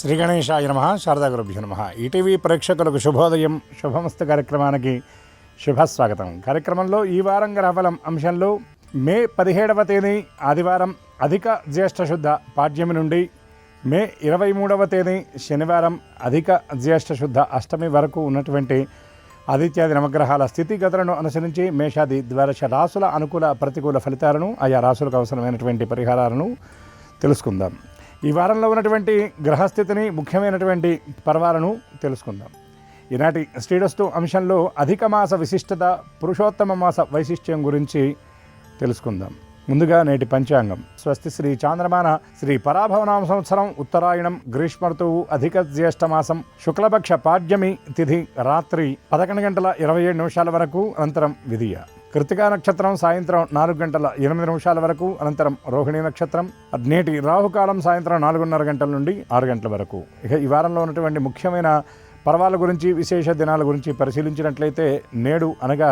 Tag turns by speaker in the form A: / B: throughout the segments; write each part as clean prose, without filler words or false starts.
A: శ్రీ గణేశాయ నమః. శారదా గురుభ్యో నమః. ఈటీవీ ప్రేక్షకులకు శుభోదయం. శుభమస్తు కార్యక్రమానికి శుభస్వాగతం. కార్యక్రమంలో ఈ వారం గ్రహఫలం అంశంలో మే 17వ తేదీ ఆదివారం అధిక జ్యేష్ఠ శుద్ధ పాడ్యమి నుండి మే 23వ తేదీ శనివారం అధిక జ్యేష్ఠ శుద్ధ అష్టమి వరకు ఉన్నటువంటి ఆదిత్యాది నవగ్రహాల స్థితిగతులను అనుసరించి మేషాది ద్వాదశ రాసుల అనుకూల ప్రతికూల ఫలితాలను ఆయా రాసులకు అవసరమైనటువంటి పరిహారాలను తెలుసుకుందాం. ఈ వారంలో ఉన్నటువంటి గ్రహస్థితిని ముఖ్యమైనటువంటి పర్వాలను తెలుసుకుందాం. ఈనాటి శ్రీడస్తు అంశంలో అధిక మాస విశిష్టత పురుషోత్తమ మాస వైశిష్ట్యం గురించి తెలుసుకుందాం. ముందుగా నేటి పంచాంగం. స్వస్తి శ్రీ చాంద్రమాన శ్రీ పరాభవనామ సంవత్సరం ఉత్తరాయణం గ్రీష్మ ఋతువు అధిక జ్యేష్ఠ మాసం శుక్లపక్ష పాడ్యమి తిథి రాత్రి 11:27 వరకు అనంతరం విధియ. కృతికా నక్షత్రం సాయంత్రం 4:08 వరకు అనంతరం రోహిణి నక్షత్రం. నేటి రాహుకాలం సాయంత్రం 4:30 గంటల నుండి 6 గంటల వరకు. ఇక ఈ వారంలో ఉన్నటువంటి ముఖ్యమైన పర్వాల గురించి విశేష దినాల గురించి పరిశీలించినట్లయితే నేడు అనగా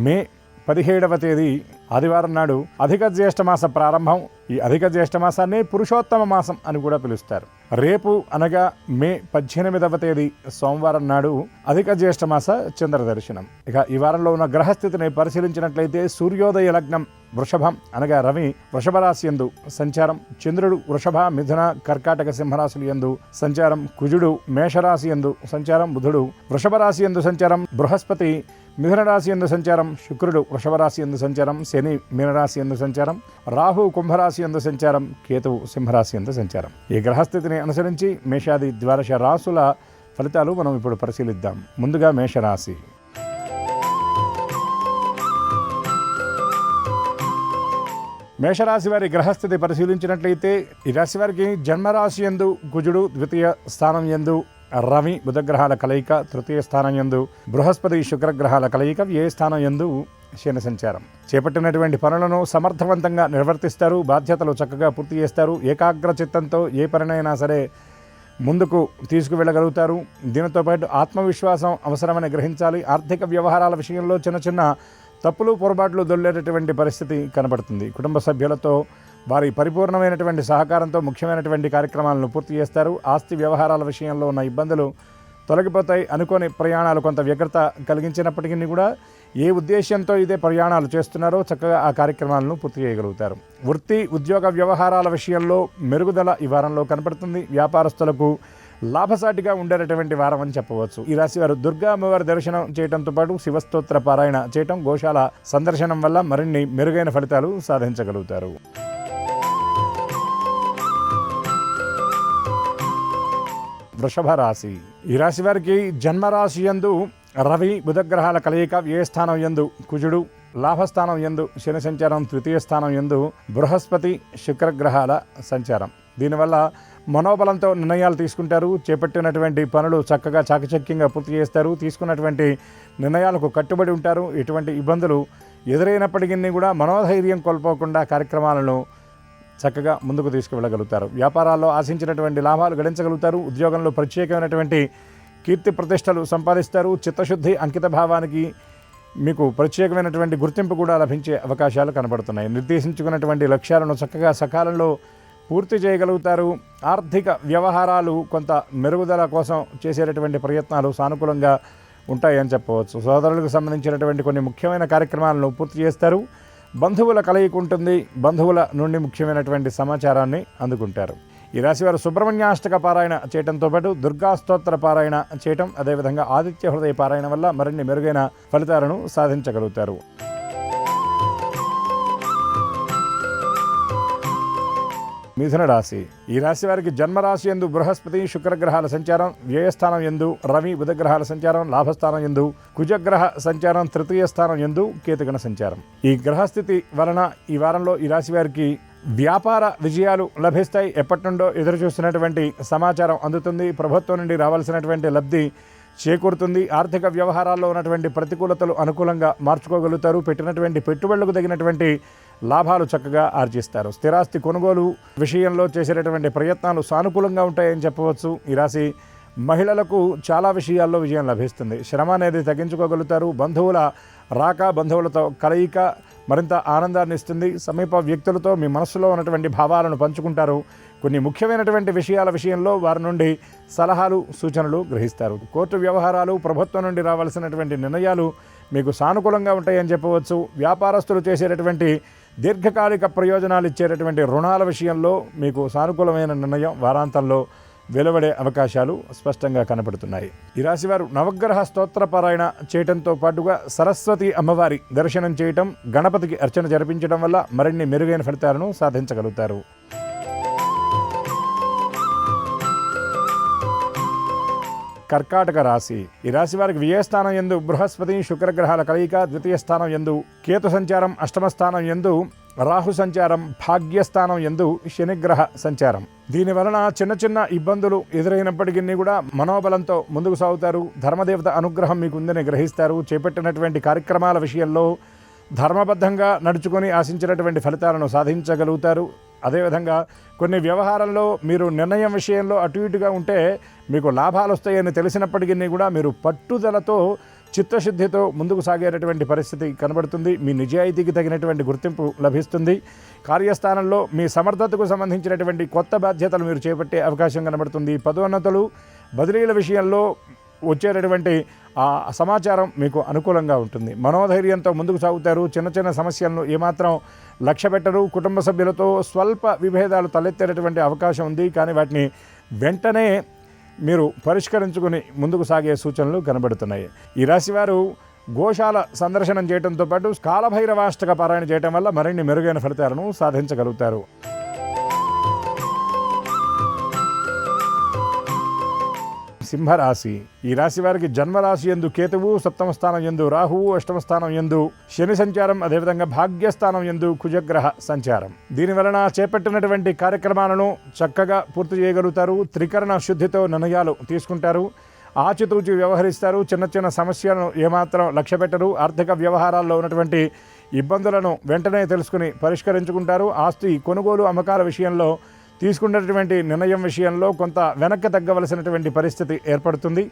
A: మే 17వ తేదీ ఆదివారం నాడు అధిక జ్యేష్ఠ మాస ప్రారంభం. ఈ అధిక జ్యేష్ఠ మాసాన్ని పురుషోత్తమ మాసం అని కూడా పిలుస్తారు. రేపు అనగా మే 18వ తేదీ సోమవారం నాడు అధిక జ్యేష్ఠ మాస చంద్ర దర్శనం. ఇక ఈ వారంలో ఉన్న గ్రహస్థితిని పరిశీలించినట్లయితే సూర్యోదయ లగ్నం వృషభం అనగా రవి వృషభ రాశి యందు సంచారం, చంద్రుడు వృషభ మిథున కర్కాటక సింహరాశులు యందు సంచారం, కుజుడు మేషరాశి యందు సంచారం, బుధుడు వృషభ రాశి యందు సంచారం, బృహస్పతి మిథున రాశి యందు సంచారం, శుక్రుడు వృషభ రాశి యందు సంచారం, శని మీనరాశి యందు సంచారం, రాహు కుంభరాశి యందు సంచారం, కేతువు సింహరాశి యందు సంచారం. ఈ గ్రహస్థితిని అనుసరించి మేషాది ద్వాదశ రాసుల ఫలితాలు మనం ఇప్పుడు పరిశీలిద్దాం. ముందుగా మేషరాశి. మేషరాశి వారి గ్రహస్థితి పరిశీలించినట్లయితే ఈ రాశి వారికి జన్మరాశి యందు కుజుడు ద్వితీయ స్థానం యందు రవి బుధగ్రహాల కలయిక, తృతీయ స్థానం యందు బృహస్పతి శుక్రగ్రహాల కలయిక, ఏ స్థానం యందు శని సంచారం. చేపట్టినటువంటి పనులను సమర్థవంతంగా నిర్వర్తిస్తారు, బాధ్యతలు చక్కగా పూర్తి చేస్తారు, ఏకాగ్ర చిత్తంతో ఏ పనినైనా సరే ముందుకు తీసుకువెళ్ళగలుగుతారు. దీనితో పాటు ఆత్మవిశ్వాసం అవసరమని గ్రహించాలి. ఆర్థిక వ్యవహారాల విషయంలో చిన్న చిన్న తప్పులు పొరపాట్లు దొల్లేటటువంటి పరిస్థితి కనబడుతుంది. కుటుంబ సభ్యులతో వారి పరిపూర్ణమైనటువంటి సహకారంతో ముఖ్యమైనటువంటి కార్యక్రమాలను పూర్తి చేస్తారు. ఆస్తి వ్యవహారాల విషయంలో ఉన్న ఇబ్బందులు తొలగిపోతాయి. అనుకోని ప్రయాణాలు కొంత వ్యగ్రత కలిగించినప్పటికీ కూడా ఏ ఉద్దేశంతో ఇదే ప్రయాణాలు చేస్తున్నారో చక్కగా ఆ కార్యక్రమాలను పూర్తి చేయగలుగుతారు. వృత్తి ఉద్యోగ వ్యవహారాల విషయంలో మెరుగుదల ఈ వారంలో కనపడుతుంది. వ్యాపారస్తులకు లాభసాటిగా ఉండేటటువంటి వారం అని చెప్పవచ్చు. ఈ రాశి వారు దుర్గా అమ్మవారి దర్శనం చేయడంతో పాటు శివస్తోత్ర పారాయణ చేయటం, గోశాల సందర్శనం వల్ల మరిన్ని మెరుగైన ఫలితాలు సాధించగలుగుతారు. వృషభ రాశి. ఈ రాశి వారికి జన్మరాశి యందు రవి బుధగ్రహాల కలయిక, ఏ స్థానం యందు కుజుడు, లాభస్థానం యందు శని సంచారం, తృతీయ స్థానం యందు బృహస్పతి శుక్రగ్రహాల సంచారం. దీనివల్ల మనోబలంతో నిర్ణయాలు తీసుకుంటారు. చేపట్టినటువంటి పనులు చక్కగా చాకచక్యంగా పూర్తి చేస్తారు. తీసుకున్నటువంటి నిర్ణయాలకు కట్టుబడి ఉంటారు. ఎటువంటి ఇబ్బందులు ఎదురైనప్పటికీ కూడా మనోధైర్యం కోల్పోకుండా కార్యక్రమాలను చక్కగా ముందుకు తీసుకువెళ్ళగలుగుతారు. వ్యాపారాల్లో ఆశించినటువంటి లాభాలు గడించగలుగుతారు. ఉద్యోగంలో ప్రత్యేకమైనటువంటి కీర్తి ప్రతిష్టలు సంపాదిస్తారు. చిత్తశుద్ధి అంకిత భావానికి మీకు ప్రత్యేకమైనటువంటి గుర్తింపు కూడా లభించే అవకాశాలు కనబడుతున్నాయి. నిర్దేశించుకున్నటువంటి లక్ష్యాలను చక్కగా సకాలంలో పూర్తి చేయగలుగుతారు. ఆర్థిక వ్యవహారాలు కొంత మెరుగుదల కోసం చేసేటటువంటి ప్రయత్నాలు సానుకూలంగా ఉంటాయని చెప్పవచ్చు. సోదరులకు సంబంధించినటువంటి కొన్ని ముఖ్యమైన కార్యక్రమాలను పూర్తి చేస్తారు. బంధువుల కలయిక ఉంటుంది. బంధువుల నుండి ముఖ్యమైనటువంటి సమాచారాన్ని అందుకుంటారు. ఈ రాశివారు సుబ్రహ్మణ్యాష్టక పారాయణ చేయడంతో పాటు దుర్గా స్తోత్ర పారాయణ చేయటం, అదేవిధంగా ఆదిత్య హృదయ పారాయణ వల్ల మరిన్ని మెరుగైన ఫలితాలను సాధించగలుగుతారు. మిథున రాశి. ఈ రాశి వారికి జన్మరాశి యందు బృహస్పతి శుక్రగ్రహాల సంచారం, వ్యయస్థానం యందు రవి బుధగ్రహాల సంచారం, లాభస్థానం యందు కుజగ్రహ సంచారం, తృతీయ స్థానం యందు కేతుగణ సంచారం. ఈ గ్రహస్థితి వలన ఈ వారంలో ఈ రాశి వారికి వ్యాపార విజయాలు లభిస్తాయి. ఎప్పటి నుండో ఎదురు చూస్తున్నటువంటి సమాచారం అందుతుంది. ప్రభుత్వం నుండి రావాల్సినటువంటి లబ్ధి చేకూరుతుంది. ఆర్థిక వ్యవహారాల్లో ఉన్నటువంటి ప్రతికూలతలు అనుకూలంగా మార్చుకోగలుగుతారు. పెట్టినటువంటి పెట్టుబడులకు తగినటువంటి లాభాలు చక్కగా ఆర్జిస్తారు. స్థిరాస్తి కొనుగోలు విషయంలో చేసేటటువంటి ప్రయత్నాలు సానుకూలంగా ఉంటాయని చెప్పవచ్చు. ఈ రాశి మహిళలకు చాలా విషయాల్లో విజయం లభిస్తుంది. శ్రమ అనేది తగ్గించుకోగలుగుతారు. బంధువుల రాక, బంధువులతో కలయిక మరింత ఆనందాన్ని ఇస్తుంది. సమీప వ్యక్తులతో మీ మనసులో ఉన్నటువంటి భావాలను పంచుకుంటారు. కొన్ని ముఖ్యమైనటువంటి విషయాల విషయంలో వారి నుండి సలహాలు సూచనలు గ్రహిస్తారు. కోర్టు వ్యవహారాలు, ప్రభుత్వం నుండి రావాల్సినటువంటి నిర్ణయాలు మీకు సానుకూలంగా ఉంటాయని చెప్పవచ్చు. వ్యాపారస్తులు చేసేటటువంటి దీర్ఘకాలిక ప్రయోజనాలు ఇచ్చేటటువంటి రుణాల విషయంలో మీకు సానుకూలమైన నిర్ణయం వారాంతంలో వెలువడే అవకాశాలు స్పష్టంగా కనపడుతున్నాయి. ఈ రాశివారు నవగ్రహ స్తోత్ర పారాయణ చేయటంతో పాటుగా సరస్వతి అమ్మవారి దర్శనం చేయటం, గణపతికి అర్చన జరిపించడం వల్ల మరిన్ని మెరుగైన ఫలితాలను సాధించగలుగుతారు. కర్కాటక రాశి. ఈ రాశి వారికి వ్యయస్థానం యందు బృహస్పతి శుక్రగ్రహాల కలయిక, ద్వితీయ స్థానం యందు కేతు సంచారం, అష్టమ స్థానం యందు రాహు సంచారం, భాగ్యస్థానం యందు శనిగ్రహ సంచారం. దీని వలన చిన్న చిన్న ఇబ్బందులు ఎదురైనప్పటికీ కూడా మనోబలంతో ముందుకు సాగుతారు. ధర్మదేవత అనుగ్రహం మీకు ఉందని గ్రహిస్తారు. చేపట్టినటువంటి కార్యక్రమాల విషయంలో ధర్మబద్ధంగా నడుచుకొని ఆశించినటువంటి ఫలితాలను సాధించగలుగుతారు. అదేవిధంగా కొన్ని వ్యవహారంలో మీరు నిర్ణయం విషయంలో అటు ఇటుగా ఉంటే మీకు లాభాలు వస్తాయని తెలిసినప్పటికీ కూడా మీరు పట్టుదలతో చిత్తశుద్ధితో ముందుకు సాగేటటువంటి పరిస్థితి కనబడుతుంది. మీ నిజాయితీకి తగినటువంటి గుర్తింపు లభిస్తుంది. కార్యస్థానంలో మీ సమర్థతకు సంబంధించినటువంటి కొత్త బాధ్యతలు మీరు చేపట్టే అవకాశం కనబడుతుంది. పదోన్నతులు, బదిలీల విషయంలో వచ్చేటటువంటి ఆ సమాచారం మీకు అనుకూలంగా ఉంటుంది. మనోధైర్యంతో ముందుకు సాగుతారు. చిన్న చిన్న సమస్యలను ఏమాత్రం లక్ష్య పెట్టరు. కుటుంబ సభ్యులతో స్వల్ప విభేదాలు తలెత్తేటటువంటి అవకాశం ఉంది. కానీ వాటిని వెంటనే మీరు పరిష్కరించుకుని ముందుకు సాగే సూచనలు కనబడుతున్నాయి. ఈ రాశివారు గోశాల సందర్శనం చేయడంతో పాటు కాలభైరవాష్టక పారాయణ చేయడం వల్ల మరిన్ని మెరుగైన ఫలితాలను సాధించగలుగుతారు. సింహరాశి. ఈ రాశి వారికి జన్మరాశి యందు కేతువు, సప్తమ స్థానం యందు రాహువు, అష్టమ స్థానం యందు శని సంచారం, అదేవిధంగా భాగ్యస్థానం యందు కుజగ్రహ సంచారం. దీని వలన చేపట్టినటువంటి కార్యక్రమాలను చక్కగా పూర్తి చేయగలుగుతారు. త్రికరణ శుద్ధితో నిర్ణయాలు తీసుకుంటారు. ఆచితూచి వ్యవహరిస్తారు. చిన్న చిన్న సమస్యలను ఏమాత్రం లక్ష్య పెట్టరు. ఆర్థిక వ్యవహారాల్లో ఉన్నటువంటి ఇబ్బందులను వెంటనే తెలుసుకుని పరిష్కరించుకుంటారు. ఆస్తి కొనుగోలు అమ్మకాల విషయంలో తీసుకున్నటువంటి నిర్ణయం విషయంలో కొంత వెనక్కి తగ్గవలసినటువంటి పరిస్థితి ఏర్పడుతుంది.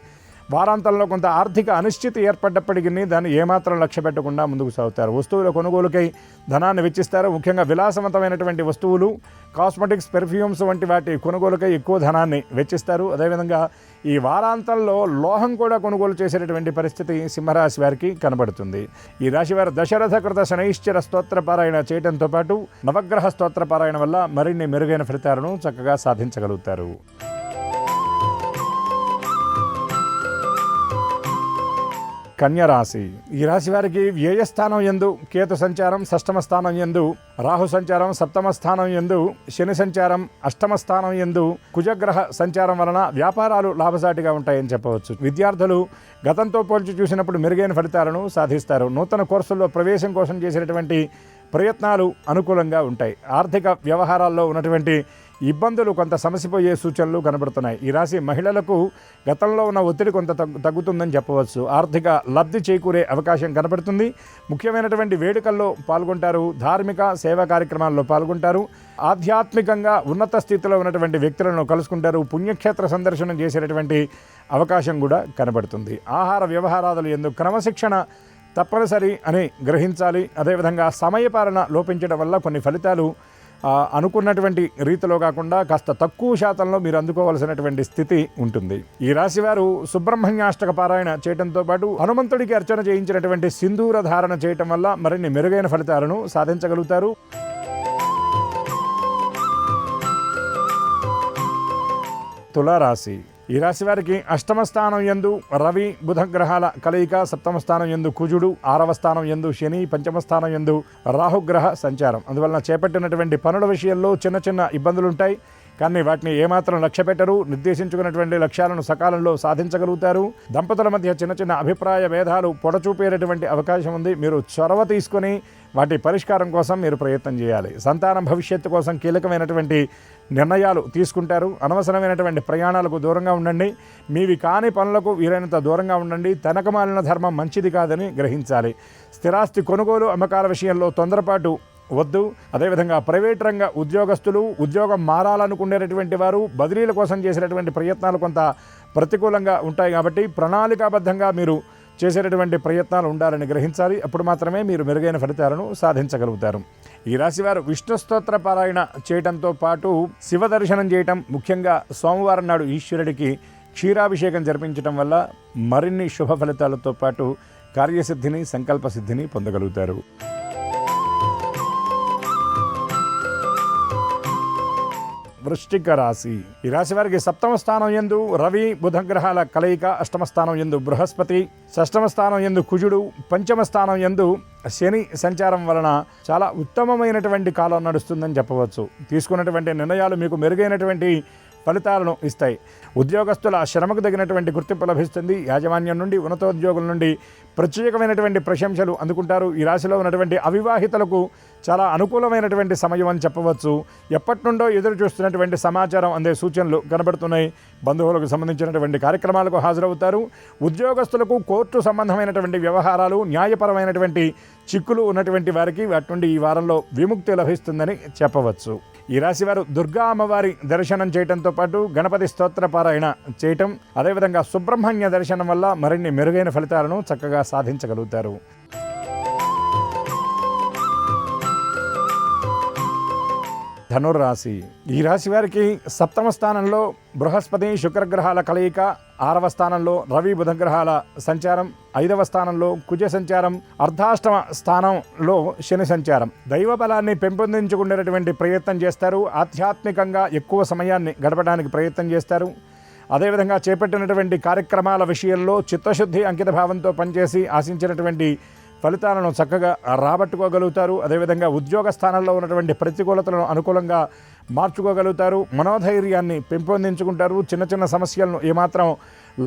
A: వారాంతంలో కొంత ఆర్థిక అనిశ్చితి ఏర్పడ్డప్పటికీ దాన్ని ఏమాత్రం లక్ష్య పెట్టకుండా ముందుకు సాగుతారు. వస్తువుల కొనుగోలుకై ధనాన్ని వెచ్చిస్తారు. ముఖ్యంగా విలాసవంతమైనటువంటి వస్తువులు, కాస్మెటిక్స్, పెర్ఫ్యూమ్స్ వంటి వాటి కొనుగోలుకై ఎక్కువ ధనాన్ని వెచ్చిస్తారు. అదేవిధంగా ఈ వారాంతంలో లోహం కూడా కొనుగోలు చేసేటటువంటి పరిస్థితి సింహరాశి వారికి కనబడుతుంది. ఈ రాశి వారు దశరథకృత శనైశ్చర స్తోత్ర పారాయణ చేయడంతో పాటు నవగ్రహ స్తోత్ర పారాయణ వల్ల మరిన్ని మెరుగైన ఫలితాలను చక్కగా సాధించగలుగుతారు. కన్యరాశి. ఈ రాశి వారికి వ్యయస్థానం యందు కేతు సంచారం, షష్టమ స్థానం యందు రాహు సంచారం, సప్తమ స్థానం యందు శని సంచారం, అష్టమ స్థానం యందు కుజగ్రహ సంచారం వలన వ్యాపారాలు లాభసాటిగా ఉంటాయని చెప్పవచ్చు. విద్యార్థులు గతంతో పోల్చి చూసినప్పుడు మెరుగైన ఫలితాలను సాధిస్తారు. నూతన కోర్సుల్లో ప్రవేశం కోసం చేసినటువంటి ప్రయత్నాలు అనుకూలంగా ఉంటాయి. ఆర్థిక వ్యవహారాల్లో ఉన్నటువంటి ఇబ్బందులు కొంత సమసిపోయే సూచనలు కనబడుతున్నాయి. ఈ రాశి మహిళలకు గతంలో ఉన్న ఒత్తిడి కొంత తగ్గుతుందని చెప్పవచ్చు. ఆర్థిక లబ్ధి చేకూరే అవకాశం కనబడుతుంది. ముఖ్యమైనటువంటి వేడుకల్లో పాల్గొంటారు. ధార్మిక సేవా కార్యక్రమాల్లో పాల్గొంటారు. ఆధ్యాత్మికంగా ఉన్నత స్థితిలో ఉన్నటువంటి వ్యక్తులను కలుసుకుంటారు. పుణ్యక్షేత్ర సందర్శనం చేసేటటువంటి అవకాశం కూడా కనబడుతుంది. ఆహార వ్యవహారాలు ఎందుకు క్రమశిక్షణ తప్పనిసరి అని గ్రహించాలి. అదేవిధంగా సమయపాలన లోపించడం వల్ల కొన్ని ఫలితాలు అనుకున్నటువంటి రీతిలో కాకుండా కాస్త తక్కువ శాతంలో మీరు అందుకోవాల్సినటువంటి స్థితి ఉంటుంది. ఈ రాశివారు సుబ్రహ్మణ్యాష్టక పారాయణ చేయడంతో పాటు హనుమంతుడికి అర్చన చేయించినటువంటి సింధూర ధారణ చేయటం వల్ల మరిన్ని మెరుగైన ఫలితాలను సాధించగలుగుతారు. తులారాశి. ఈ రాశి వారికి అష్టమ స్థానం యందు రవి బుధ గ్రహాల కలయిక, సప్తమ స్థానం యందు కుజుడు, ఆరవ స్థానం యందు శని, పంచమ స్థానం యందు రాహుగ్రహ సంచారం. అందువలన చేపట్టినటువంటి పనుల విషయంలో చిన్న చిన్న ఇబ్బందులుంటాయి. కానీ వాటిని ఏమాత్రం లక్ష్య పెట్టరు. నిర్దేశించుకున్నటువంటి లక్ష్యాలను సకాలంలో సాధించగలుగుతారు. దంపతుల మధ్య చిన్న చిన్న అభిప్రాయ భేదాలు పొడచూపేటటువంటి అవకాశం ఉంది. మీరు చొరవ తీసుకొని వాటి పరిష్కారం కోసం మీరు ప్రయత్నం చేయాలి. సంతానం భవిష్యత్తు కోసం కీలకమైనటువంటి నిర్ణయాలు తీసుకుంటారు. అనవసరమైనటువంటి ప్రయాణాలకు దూరంగా ఉండండి. మీవి కాని పనులకు వీలైనంత దూరంగా ఉండండి. తనకమాలిన ధర్మం మంచిది కాదని గ్రహించాలి. స్థిరాస్తి కొనుగోలు అమ్మకాల విషయంలో తొందరపాటు వద్దు. అదేవిధంగా ప్రైవేట్ రంగ ఉద్యోగస్తులు, ఉద్యోగం మారాలనుకునేటటువంటి వారు బదిలీల కోసం చేసేటటువంటి ప్రయత్నాలు కొంత ప్రతికూలంగా ఉంటాయి. కాబట్టి ప్రణాళికాబద్ధంగా మీరు చేసేటటువంటి ప్రయత్నాలు ఉండాలని గ్రహించాలి. అప్పుడు మాత్రమే మీరు మెరుగైన ఫలితాలను సాధించగలుగుతారు. ఈ రాశివారు విష్ణు స్తోత్ర పారాయణ చేయటంతో పాటు శివ దర్శనం చేయటం, ముఖ్యంగా సోమవారం నాడు ఈశ్వరుడికి క్షీరాభిషేకం జరిపించడం వల్ల మరిన్ని శుభ ఫలితాలతో పాటు కార్యసిద్ధిని, సంకల్ప సిద్ధిని పొందగలుగుతారు. వృశ్చిక రాశి. ఈ రాశి వారికి సప్తమ స్థానం యందు రవి బుధ గ్రహాల కలయిక, అష్టమ స్థానం యందు బృహస్పతి, షష్టమ స్థానం యందు కుజుడు, పంచమ స్థానం యందు శని సంచారం వలన చాలా ఉత్తమమైనటువంటి కాలం నడుస్తుందని చెప్పవచ్చు. తీసుకున్నటువంటి నిర్ణయాలు మీకు మెరుగైనటువంటి ఫలితాలను ఇస్తాయి. ఉద్యోగస్తుల శ్రమకు తగినటువంటి గుర్తింపు లభిస్తుంది. యాజమాన్యం నుండి, ఉన్నతోద్యోగుల నుండి ప్రత్యేకమైనటువంటి ప్రశంసలు అందుకుంటారు. ఈ రాశిలో ఉన్నటువంటి అవివాహితులకు చాలా అనుకూలమైనటువంటి సమయం అని చెప్పవచ్చు. ఎప్పటి నుండో ఎదురు చూస్తున్నటువంటి సమాచారం అందే సూచనలు కనబడుతున్నాయి. బంధువులకు సంబంధించినటువంటి కార్యక్రమాలకు హాజరవుతారు. ఉద్యోగస్తులకు కోర్టు సంబంధమైనటువంటి వ్యవహారాలు, న్యాయపరమైనటువంటి చిక్కులు ఉన్నటువంటి వారికి వాటి నుండి ఈ వారంలో విముక్తి లభిస్తుందని చెప్పవచ్చు. ఈ రాశివారు దుర్గా అమ్మవారి దర్శనం చేయడంతో పాటు గణపతి స్తోత్ర పారాయణ చేయటం, అదేవిధంగా సుబ్రహ్మణ్య దర్శనం వల్ల మరిన్ని మెరుగైన ఫలితాలను చక్కగా సాధించగలుగుతారు. ధనుర్రాశి. ఈ రాశి వారికి సప్తమ స్థానంలో బృహస్పతి శుక్రగ్రహాల కలయిక, 6వ స్థానంలో రవి బుధ గ్రహాల సంచారం, 5వ స్థానంలో కుజ సంచారం, అర్ధాష్టమ స్థానంలో శని సంచారం. దైవ బలాన్ని పెంపొందించుకునేటటువంటి ప్రయత్నం చేస్తారు. ఆధ్యాత్మికంగా ఎక్కువ సమయాన్ని గడపడానికి ప్రయత్నం చేస్తారు. అదేవిధంగా చేపట్టినటువంటి కార్యక్రమాల విషయంలో చిత్తశుద్ధి, అంకిత భావంతో పనిచేసి ఆశించినటువంటి ఫలితాలను చక్కగా రాబట్టుకోగలుగుతారు. అదేవిధంగా ఉద్యోగ స్థానంలో ఉన్నటువంటి ప్రతికూలతలను అనుకూలంగా మార్చుకోగలుగుతారు. మనోధైర్యాన్ని పెంపొందించుకుంటారు. చిన్న చిన్న సమస్యలను ఏమాత్రం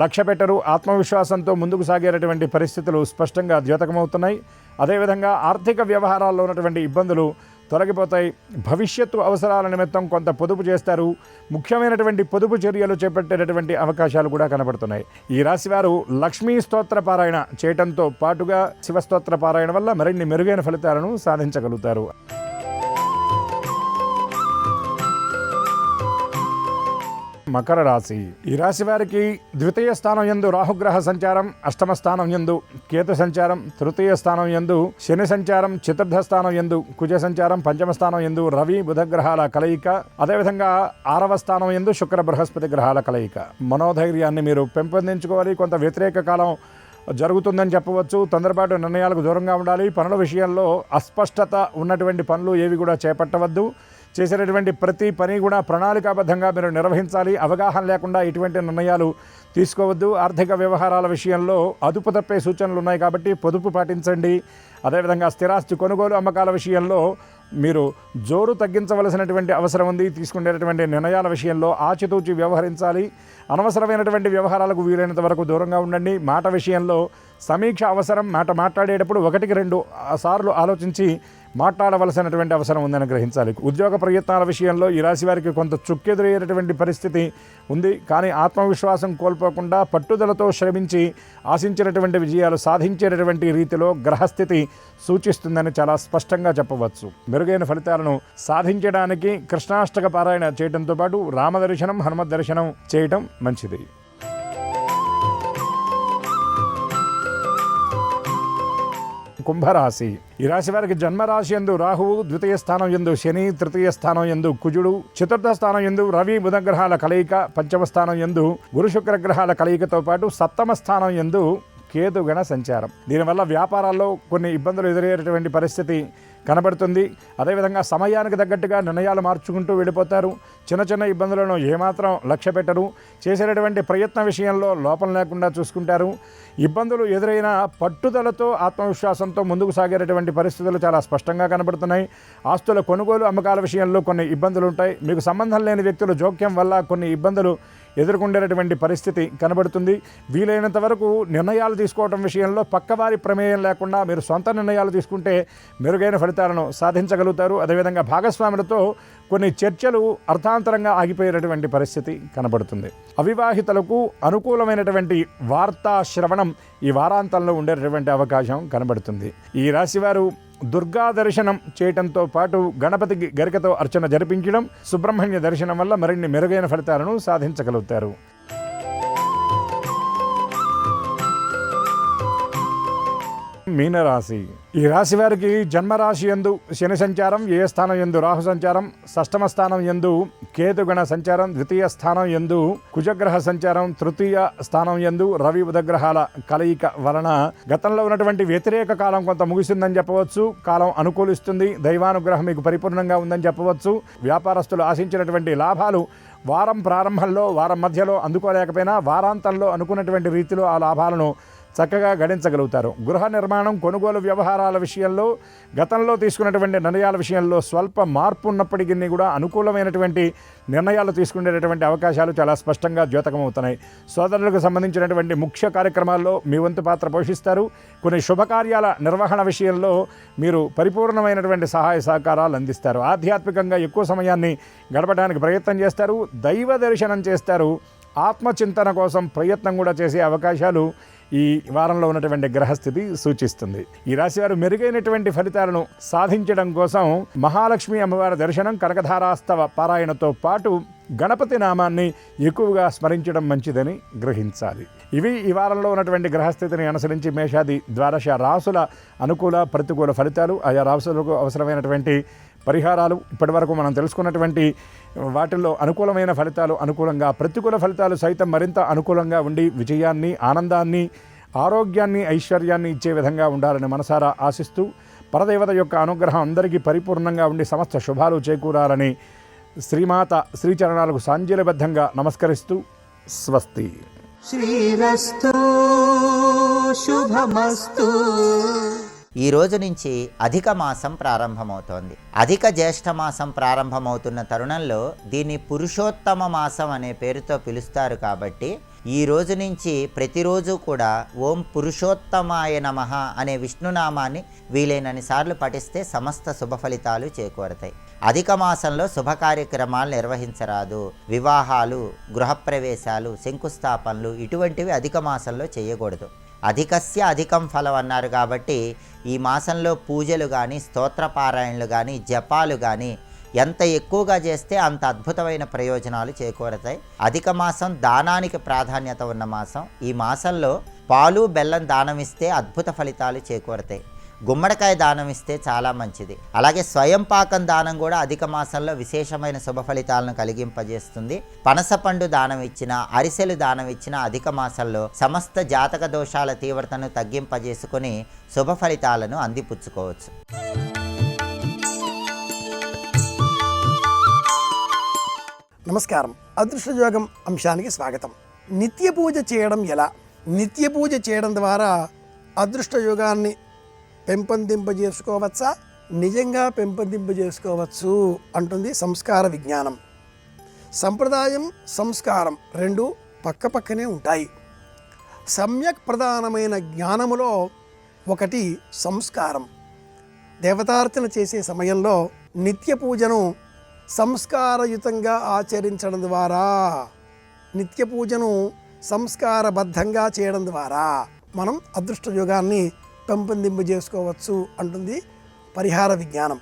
A: లక్ష్య పెట్టరు. ఆత్మవిశ్వాసంతో ముందుకు సాగేటటువంటి పరిస్థితులు స్పష్టంగా ద్యోతకమవుతున్నాయి. అదేవిధంగా ఆర్థిక వ్యవహారాల్లో ఉన్నటువంటి ఇబ్బందులు తొలగిపోతాయి. భవిష్యత్తు అవసరాల నిమిత్తం కొంత పొదుపు చేస్తారు. ముఖ్యమైనటువంటి పొదుపు చర్యలు చేపట్టేటటువంటి అవకాశాలు కూడా కనబడుతున్నాయి. ఈ రాశివారు లక్ష్మీ స్తోత్ర పారాయణ చేయటంతో పాటుగా శివస్తోత్ర పారాయణ వల్ల మరిన్ని మెరుగైన ఫలితాలను సాధించగలుగుతారు. మకర రాశి. ఈ రాశి వారికి ద్వితీయ స్థానం యందు రాహుగ్రహ సంచారం, అష్టమ స్థానం యందు కేతు సంచారం, తృతీయ స్థానం యందు శని సంచారం, చతుర్థ స్థానం యందు కుజ సంచారం, పంచమ స్థానం యందు రవి బుధ గ్రహాల కలయిక, అదేవిధంగా 6వ స్థానం యందు శుక్ర బృహస్పతి గ్రహాల కలయిక. మనోధైర్యాన్ని మీరు పెంపొందించుకోవాలి. కొంత వ్యతిరేక కాలం జరుగుతుందని చెప్పవచ్చు. తొందరపాటు నిర్ణయాలకు దూరంగా ఉండాలి. పనుల విషయంలో అస్పష్టత ఉన్నటువంటి పనులు ఏవి కూడా చేపట్టవద్దు. చేసేటటువంటి ప్రతి పని కూడా ప్రణాళికాబద్ధంగా మీరు నిర్వహించాలి. అవగాహన లేకుండా ఎటువంటి నిర్ణయాలు తీసుకోవద్దు. ఆర్థిక వ్యవహారాల విషయంలో అదుపు తప్పే సూచనలు ఉన్నాయి కాబట్టి పొదుపు పాటించండి. అదేవిధంగా స్థిరాస్తి కొనుగోలు అమ్మకాల విషయంలో మీరు జోరు తగ్గించవలసినటువంటి అవసరం ఉంది. తీసుకునేటటువంటి నిర్ణయాల విషయంలో ఆచితూచి వ్యవహరించాలి. అనవసరమైనటువంటి వ్యవహారాలకు వీలైనంత వరకు దూరంగా ఉండండి. మాట విషయంలో సమీక్ష అవసరం. మాట్లాడేటప్పుడు 1-2 సార్లు ఆలోచించి మాట్లాడవలసినటువంటి అవసరం ఉందని గ్రహించాలి. ఉద్యోగ ప్రయత్నాల విషయంలో ఈ రాశి వారికి కొంత చుక్కెదురయ్యేటటువంటి పరిస్థితి ఉంది. కానీ ఆత్మవిశ్వాసం కోల్పోకుండా పట్టుదలతో శ్రమించి ఆశించినటువంటి విజయాలు సాధించేటటువంటి రీతిలో గ్రహస్థితి సూచిస్తుందని చాలా స్పష్టంగా చెప్పవచ్చు. మెరుగైన ఫలితాలను సాధించడానికి కృష్ణాష్టక పారాయణ చేయడంతో పాటు రామదర్శనం, హనుమద్ దర్శనం చేయటం మంచిది. కుంభరాశి. ఈ రాశి వారికి జన్మరాశి యందు రాహువు, ద్వితీయ స్థానం యందు శని, తృతీయ స్థానం యందు కుజుడు, చతుర్థ స్థానం యందు రవి బుధ గ్రహాల కలయిక, పంచమ స్థానం యందు గురు శుక్ర గ్రహాల కలయికతో పాటు సప్తమ స్థానం యందు కేతుగణ సంచారం. దీనివల్ల వ్యాపారాల్లో కొన్ని ఇబ్బందులు ఎదురయ్యేటటువంటి పరిస్థితి కనబడుతుంది. అదేవిధంగా సమయానికి తగ్గట్టుగా నిర్ణయాలు మార్చుకుంటూ వెళ్ళిపోతారు. చిన్న చిన్న ఇబ్బందులను ఏమాత్రం లక్ష్య పెట్టరు. చేసేటటువంటి ప్రయత్న విషయంలో లోపం లేకుండా చూసుకుంటారు. ఇబ్బందులు ఎదురైన పట్టుదలతో, ఆత్మవిశ్వాసంతో ముందుకు సాగేటటువంటి పరిస్థితులు చాలా స్పష్టంగా కనబడుతున్నాయి. ఆస్తుల కొనుగోలు అమ్మకాల విషయంలో కొన్ని ఇబ్బందులు ఉంటాయి. మీకు సంబంధం లేని వ్యక్తుల జోక్యం వల్ల కొన్ని ఇబ్బందులు ఎదుర్కొండేటటువంటి పరిస్థితి కనబడుతుంది. వీలైనంత వరకు నిర్ణయాలు తీసుకోవడం విషయంలో పక్కవారి ప్రమేయం లేకుండా మీరు సొంత నిర్ణయాలు తీసుకుంటే మెరుగైన ఫలితాలను సాధించగలుగుతారు. అదేవిధంగా భాగస్వాములతో కొన్ని చర్చలు అర్థాంతరంగా ఆగిపోయేటటువంటి పరిస్థితి కనబడుతుంది. అవివాహితులకు అనుకూలమైనటువంటి వార్తా శ్రవణం ఈ వారాంతంలో ఉండేటటువంటి అవకాశం కనబడుతుంది. ఈ రాశివారు దుర్గా దర్శనం చేయటంతో పాటు గణపతి గరికతో అర్చన జరిపించడం, సుబ్రహ్మణ్య దర్శనం వల్ల మరిన్ని మెరుగైన ఫలితాలను సాధించగలుగుతారు. మీనరాశి. ఈ రాశి వారికి జన్మరాశి యందు శని సంచారం, ఏ స్థానం యందు రాహు సంచారం, షష్టమ స్థానం యందు కేతుగణ సంచారం, ద్వితీయ స్థానం యందు కుజగ్రహ సంచారం, తృతీయ స్థానం యందు రవి బుధగ్రహాల కలయిక వలన గతంలో ఉన్నటువంటి వ్యతిరేక కాలం కొంత ముగిసిందని చెప్పవచ్చు. కాలం అనుకూలిస్తుంది. దైవానుగ్రహం మీకు పరిపూర్ణంగా ఉందని చెప్పవచ్చు. వ్యాపారస్తులు ఆశించినటువంటి లాభాలు వారం ప్రారంభంలో, వారం మధ్యలో అందుకోలేకపోయినా వారాంతంలో అనుకున్నటువంటి రీతిలో ఆ లాభాలను చక్కగా గడించగలుగుతారు. గృహ నిర్మాణం, కొనుగోలు వ్యవహారాల విషయంలో గతంలో తీసుకున్నటువంటి నిర్ణయాల విషయంలో స్వల్ప మార్పు ఉన్నప్పటికీ కూడా అనుకూలమైనటువంటి నిర్ణయాలు తీసుకునేటటువంటి అవకాశాలు చాలా స్పష్టంగా ద్యోతకమవుతున్నాయి. సోదరులకు సంబంధించినటువంటి ముఖ్య కార్యక్రమాల్లో మీ వంతు పాత్ర పోషిస్తారు. కొన్ని శుభకార్యాల నిర్వహణ విషయంలో మీరు పరిపూర్ణమైనటువంటి సహాయ సహకారాలు అందిస్తారు. ఆధ్యాత్మికంగా ఎక్కువ సమయాన్ని గడపడానికి ప్రయత్నం చేస్తారు. దైవ దర్శనం చేస్తారు. ఆత్మచింతన కోసం ప్రయత్నం కూడా చేసే అవకాశాలు ఈ వారంలో ఉన్నటువంటి గ్రహస్థితి సూచిస్తుంది. ఈ రాశివారు మెరుగైనటువంటి ఫలితాలను సాధించడం కోసం మహాలక్ష్మి అమ్మవారి దర్శనం, కనకధారాస్తవ పారాయణతో పాటు గణపతి నామాన్ని ఎక్కువగా స్మరించడం మంచిదని గ్రహించాలి. ఇవి ఈ వారంలో ఉన్నటువంటి గ్రహస్థితిని అనుసరించి మేషాది ద్వాదశ రాసుల అనుకూల ప్రతికూల ఫలితాలు, ఆయా రాసులకు అవసరమైనటువంటి పరిహారాలు, ఇప్పటివరకు మనం తెలుసుకున్నటువంటి వాటిల్లో అనుకూలమైన ఫలితాలు అనుకూలంగా, ప్రతికూల ఫలితాలు సైతం మరింత అనుకూలంగా ఉండి విజయాన్ని, ఆనందాన్ని, ఆరోగ్యాన్ని, ఐశ్వర్యాన్ని ఇచ్చే విధంగా ఉండాలని మనసారా ఆశిస్తూ పరదేవత యొక్క అనుగ్రహం అందరికీ పరిపూర్ణంగా ఉండి సమస్త శుభాలు చేకూరాలని శ్రీమాత శ్రీచరణాలకు సాంజలిబద్ధంగా నమస్కరిస్తూ స్వస్తి.
B: శ్రీరస్తు శుభమస్తు.
C: ఈ రోజు నుంచి అధిక మాసం ప్రారంభమవుతోంది. అధిక జ్యేష్ఠ మాసం ప్రారంభమవుతున్న తరుణంలో దీన్ని పురుషోత్తమ మాసం అనే పేరుతో పిలుస్తారు. కాబట్టి ఈ రోజు నుంచి ప్రతిరోజు కూడా ఓం పురుషోత్తమాయ నమః అనే విష్ణునామాన్ని వీలైనన్ని సార్లు పఠిస్తే సమస్త శుభ ఫలితాలు చేకూరతాయి. అధిక మాసంలో శుభ కార్యక్రమాలు నిర్వహించరాదు. వివాహాలు, గృహప్రవేశాలు, శంకుస్థాపనలు ఇటువంటివి అధిక మాసంలో చేయకూడదు. అధికస్య అధికం ఫలం అన్నారు కాబట్టి ఈ మాసంలో పూజలు కానీ, స్తోత్రపారాయణలు కానీ, జపాలు కానీ ఎంత ఎక్కువగా చేస్తే అంత అద్భుతమైన ప్రయోజనాలు చేకూరతాయి. అధిక మాసం దానానికి ప్రాధాన్యత ఉన్న మాసం. ఈ మాసంలో పాలు బెల్లం దానం ఇస్తే అద్భుత ఫలితాలు చేకూరతాయి. గుమ్మడికాయ దానం ఇస్తే చాలా మంచిది. అలాగే స్వయం పాకం దానం కూడా అధిక మాసంలో విశేషమైన శుభ ఫలితాలను కలిగింపజేస్తుంది. పనసపండు దానం ఇచ్చిన, అరిసెలు దానం ఇచ్చిన అధిక మాసంలో సమస్త జాతక దోషాల తీవ్రతను తగ్గింపజేసుకుని శుభ ఫలితాలను అందిపుచ్చుకోవచ్చు.
D: నమస్కారం. అదృష్టయోగం అంశానికి స్వాగతం. నిత్య పూజ చేయడం ఎలా? నిత్య పూజ చేయడం ద్వారా అదృష్టయోగాన్ని పెంపొందింపజేసుకోవచ్చా, నిజంగా పెంపొందింపజేసుకోవచ్చు అంటుంది సంస్కార విజ్ఞానం. సంప్రదాయం, సంస్కారం రెండు పక్కపక్కనే ఉంటాయి. సమ్యక్ ప్రధానమైన జ్ఞానములో ఒకటి సంస్కారం. దేవతార్చన చేసే సమయంలో నిత్య పూజను సంస్కారయుతంగా ఆచరించడం ద్వారా, నిత్య పూజను సంస్కారబద్ధంగా చేయడం ద్వారా మనం అదృష్టయోగాన్ని పెంపొందింపజేసుకోవచ్చు అంటుంది పరిహార విజ్ఞానం.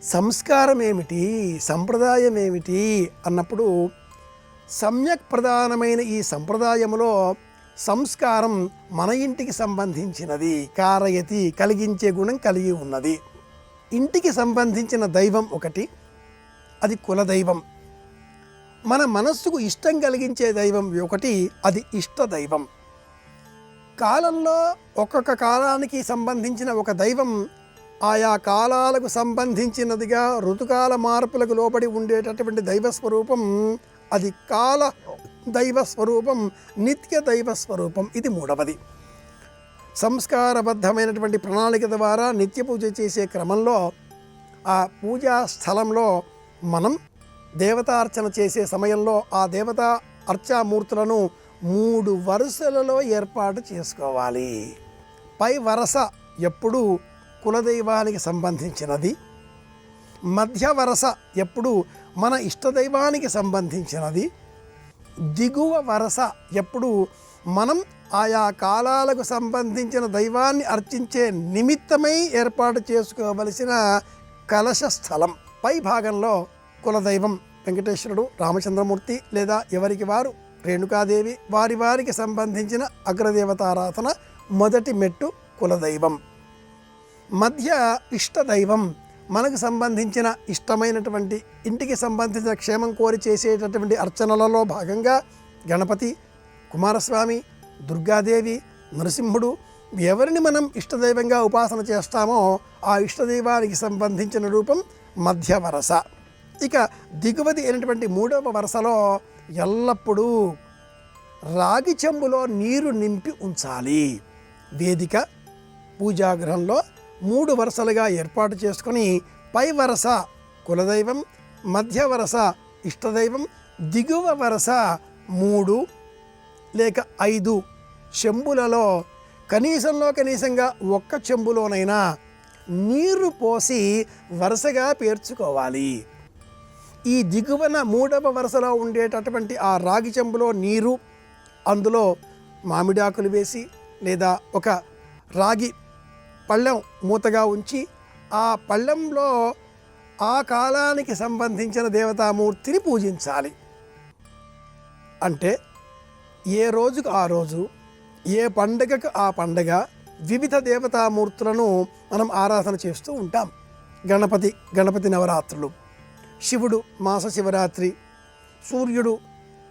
D: సంస్కారం ఏమిటి, సంప్రదాయం ఏమిటి అన్నప్పుడు సమ్యక్ ప్రధానమైన ఈ సంప్రదాయంలో సంస్కారం మన ఇంటికి సంబంధించినది. కారయతి, కలిగించే గుణం కలిగి ఉన్నది. ఇంటికి సంబంధించిన దైవం ఒకటి, అది కులదైవం. మన మనస్సుకు ఇష్టం కలిగించే దైవం ఒకటి, అది ఇష్ట దైవం. కాలంలో ఒక్కొక్క కాలానికి సంబంధించిన ఒక దైవం ఆయా కాలాలకు సంబంధించినదిగా ఋతుకాల మార్పులకు లోబడి ఉండేటటువంటి దైవస్వరూపం, అది కాల దైవస్వరూపం, నిత్య దైవస్వరూపం. ఇది మూడవది. సంస్కారబద్ధమైనటువంటి ప్రణాళిక ద్వారా నిత్య పూజ చేసే క్రమంలో ఆ పూజా స్థలంలో మనం దేవతార్చన చేసే సమయంలో ఆ దేవతా అర్చామూర్తులను 3 వరుసలలో ఏర్పాటు చేసుకోవాలి. పై వరస ఎప్పుడు కులదైవానికి సంబంధించినది, మధ్య వరస ఎప్పుడు మన ఇష్టదైవానికి సంబంధించినది, దిగువ వరస ఎప్పుడు మనం ఆయా కాలాలకు సంబంధించిన దైవాన్ని అర్చించే నిమిత్తమై ఏర్పాటు చేసుకోవలసిన కలశ స్థలం. పై భాగంలో కులదైవం వెంకటేశ్వరుడు, రామచంద్రమూర్తి లేదా ఎవరికి వారు రేణుకాదేవి, వారికి సంబంధించిన అగ్రదేవతారాధన మొదటి మెట్టు కులదైవం, మధ్య ఇష్టదైవం, మనకు సంబంధించిన ఇష్టమైనటువంటి ఇంటికి సంబంధించిన క్షేమం కోరి చేసేటటువంటి అర్చనలలో భాగంగా గణపతి, కుమారస్వామి, దుర్గాదేవి, నరసింహుడు, ఎవరిని మనం ఇష్టదైవంగా ఉపాసన చేస్తామో ఆ ఇష్టదైవానికి సంబంధించిన రూపం మధ్య వరస. ఇక దిగువది అయినటువంటి మూడవ వరసలో ఎల్లప్పుడూ రాగి చెంబులో నీరు నింపి ఉంచాలి. వేదిక పూజాగృహంలో 3 వరుసలుగా ఏర్పాటు చేసుకొని పై వరస కులదైవం, మధ్య వరస ఇష్టదైవం, దిగువ వరస 3 లేక 5 చెంబులలో కనీసంగా ఒక్క చెంబులోనైనా నీరు పోసి వరుసగా పేర్చుకోవాలి. ఈ దిగువన 3వ వరుసలో ఉండేటటువంటి ఆ రాగి చెంబులో నీరు, అందులో మామిడాకులు వేసి లేదా ఒక రాగి పళ్ళెం మూతగా ఉంచి ఆ పళ్ళెంలో ఆ కాలానికి సంబంధించిన దేవతామూర్తిని పూజించాలి. అంటే ఏ రోజుకు ఆ రోజు, ఏ పండగకు ఆ పండగ వివిధ దేవతామూర్తులను మనం ఆరాధన చేస్తూ ఉంటాం. గణపతి నవరాత్రులు, శివుడు మాస శివరాత్రి,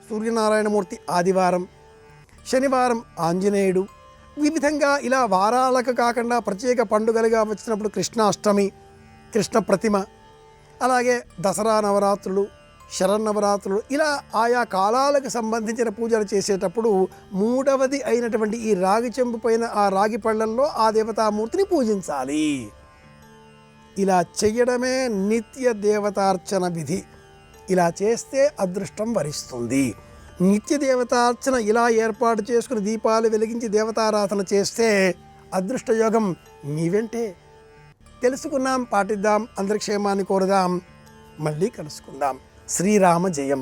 D: సూర్యనారాయణమూర్తి ఆదివారం, శనివారం ఆంజనేయుడు, వివిధంగా ఇలా వారాలకు కాకుండా ప్రత్యేక పండుగలుగా వచ్చినప్పుడు కృష్ణాష్టమి, కృష్ణ ప్రతిమ, అలాగే దసరా నవరాత్రులు, శరన్నవరాత్రులు, ఇలా ఆయా కాలాలకు సంబంధించిన పూజలు చేసేటప్పుడు 3వది అయినటువంటి ఈ రాగి చెంబు పైన ఆ రాగి పళ్ళల్లో ఆ దేవతామూర్తిని పూజించాలి. ఇలా చెయ్యడమే నిత్య దేవతార్చన విధి. ఇలా చేస్తే అదృష్టం వరిస్తుంది. నిత్య దేవతార్చన ఇలా ఏర్పాటు చేసుకుని దీపాలు వెలిగించి దేవతారాధన చేస్తే అదృష్టయోగం మీ వెంటే. తెలుసుకున్నాం, పాటిద్దాం, అందరి క్షేమాన్ని కోరుదాం. మళ్ళీ కలుసుకుందాం. శ్రీరామ జయం.